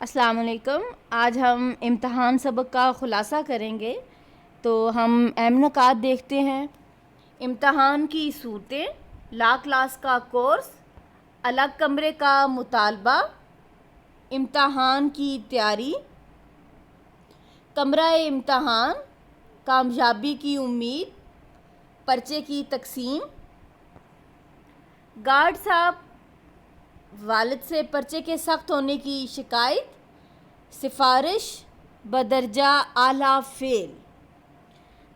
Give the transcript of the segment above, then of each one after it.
السلام علیکم۔ آج ہم امتحان سبق کا خلاصہ کریں گے، تو ہم اہم نکات دیکھتے ہیں۔ امتحان کی صورتیں، لا کلاس کا کورس، الگ کمرے کا مطالبہ، امتحان کی تیاری، کمرہ امتحان، کامیابی کی امید، پرچے کی تقسیم، گارڈ صاحب والد سے پرچے کے سخت ہونے کی شکایت، سفارش بدرجہ اعلیٰ فعل۔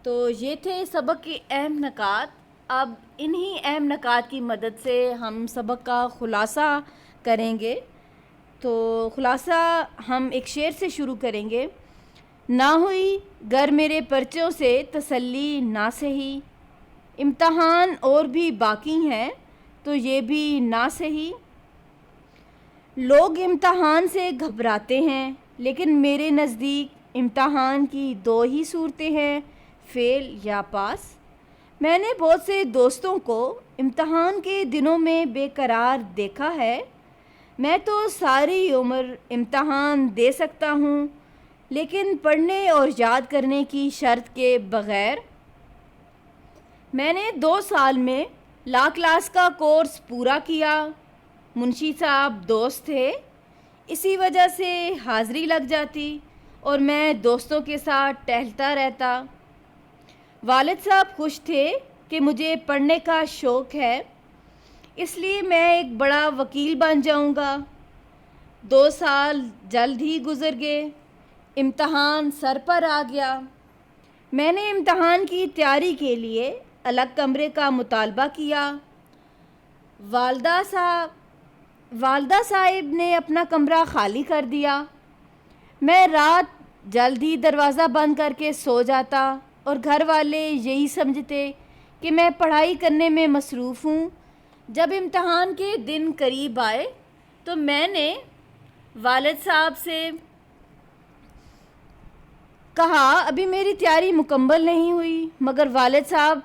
تو یہ تھے سبق کے اہم نکات۔ اب انہی اہم نکات کی مدد سے ہم سبق کا خلاصہ کریں گے۔ تو خلاصہ ہم ایک شعر سے شروع کریں گے۔ نہ ہوئی گر میرے پرچوں سے تسلی نہ سہی، امتحان اور بھی باقی ہیں تو یہ بھی نہ سہی۔ لوگ امتحان سے گھبراتے ہیں، لیکن میرے نزدیک امتحان کی دو ہی صورتیں ہیں، فیل یا پاس۔ میں نے بہت سے دوستوں کو امتحان کے دنوں میں بے قرار دیکھا ہے۔ میں تو ساری عمر امتحان دے سکتا ہوں، لیکن پڑھنے اور یاد کرنے کی شرط کے بغیر۔ میں نے 2 سال میں لا کلاس کا کورس پورا کیا۔ منشی صاحب دوست تھے، اسی وجہ سے حاضری لگ جاتی اور میں دوستوں کے ساتھ ٹہلتا رہتا۔ والد صاحب خوش تھے کہ مجھے پڑھنے کا شوق ہے، اس لیے میں ایک بڑا وکیل بن جاؤں گا۔ 2 سال جلد ہی گزر گئے، امتحان سر پر آ گیا۔ میں نے امتحان کی تیاری کے لیے الگ کمرے کا مطالبہ کیا۔ والدہ صاحب نے اپنا کمرہ خالی کر دیا۔ میں رات جلد ہی دروازہ بند کر کے سو جاتا اور گھر والے یہی سمجھتے کہ میں پڑھائی کرنے میں مصروف ہوں۔ جب امتحان کے دن قریب آئے تو میں نے والد صاحب سے کہا ابھی میری تیاری مکمل نہیں ہوئی، مگر والد صاحب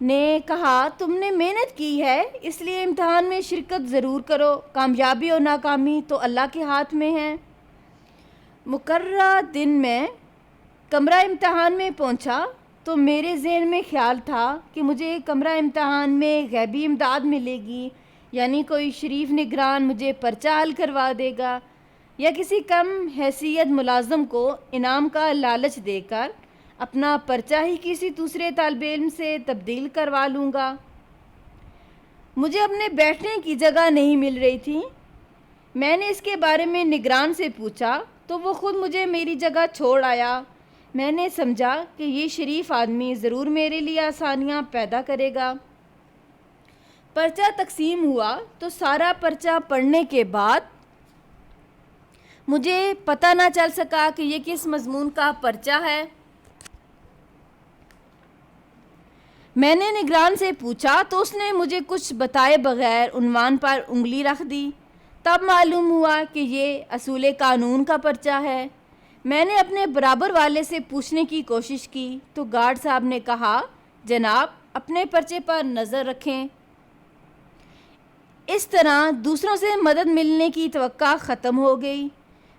نے کہا تم نے محنت کی ہے، اس لیے امتحان میں شرکت ضرور کرو، کامیابی اور ناکامی تو اللہ کے ہاتھ میں ہے۔ مقررہ دن میں کمرہ امتحان میں پہنچا تو میرے ذہن میں خیال تھا کہ مجھے کمرہ امتحان میں غیبی امداد ملے گی، یعنی کوئی شریف نگران مجھے پرچہ حل کروا دے گا، یا کسی کم حیثیت ملازم کو انعام کا لالچ دے کر اپنا پرچہ ہی کسی دوسرے طالب علم سے تبدیل کروا لوں گا۔ مجھے اپنے بیٹھنے کی جگہ نہیں مل رہی تھی۔ میں نے اس کے بارے میں نگران سے پوچھا تو وہ خود مجھے میری جگہ چھوڑ آیا۔ میں نے سمجھا کہ یہ شریف آدمی ضرور میرے لیے آسانیاں پیدا کرے گا۔ پرچہ تقسیم ہوا تو سارا پرچہ پڑھنے کے بعد مجھے پتہ نہ چل سکا کہ یہ کس مضمون کا پرچہ ہے۔ میں نے نگران سے پوچھا تو اس نے مجھے کچھ بتائے بغیر عنوان پر انگلی رکھ دی۔ تب معلوم ہوا کہ یہ اصول قانون کا پرچہ ہے۔ میں نے اپنے برابر والے سے پوچھنے کی کوشش کی تو گارڈ صاحب نے کہا جناب اپنے پرچے پر نظر رکھیں۔ اس طرح دوسروں سے مدد ملنے کی توقع ختم ہو گئی۔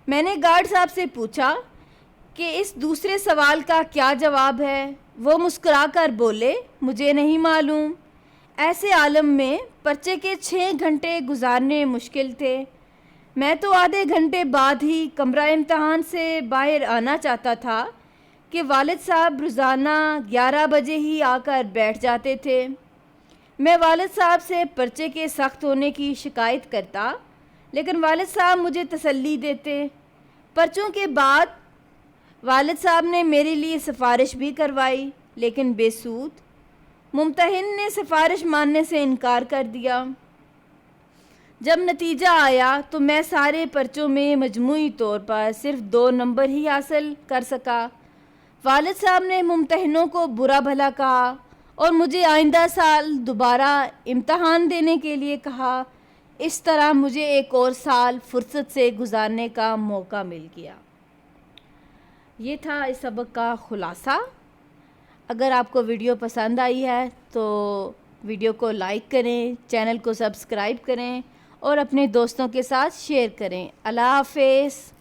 میں نے گارڈ صاحب سے پوچھا کہ اس دوسرے سوال کا کیا جواب ہے؟ وہ مسکرا کر بولے مجھے نہیں معلوم۔ ایسے عالم میں پرچے کے 6 گھنٹے گزارنے مشکل تھے۔ میں تو آدھے گھنٹے بعد ہی کمرہ امتحان سے باہر آنا چاہتا تھا کہ والد صاحب روزانہ 11 بجے ہی آ کر بیٹھ جاتے تھے۔ میں والد صاحب سے پرچے کے سخت ہونے کی شکایت کرتا، لیکن والد صاحب مجھے تسلی دیتے۔ پرچوں کے بعد والد صاحب نے میرے لیے سفارش بھی کروائی، لیکن بے سود۔ ممتحن نے سفارش ماننے سے انکار کر دیا۔ جب نتیجہ آیا تو میں سارے پرچوں میں مجموعی طور پر صرف 2 نمبر ہی حاصل کر سکا۔ والد صاحب نے ممتحنوں کو برا بھلا کہا اور مجھے آئندہ سال دوبارہ امتحان دینے کے لیے کہا۔ اس طرح مجھے ایک اور سال فرصت سے گزارنے کا موقع مل گیا۔ یہ تھا اس سبق کا خلاصہ۔ اگر آپ کو ویڈیو پسند آئی ہے تو ویڈیو کو لائک کریں، چینل کو سبسکرائب کریں اور اپنے دوستوں کے ساتھ شیئر کریں. اللہ حافظ.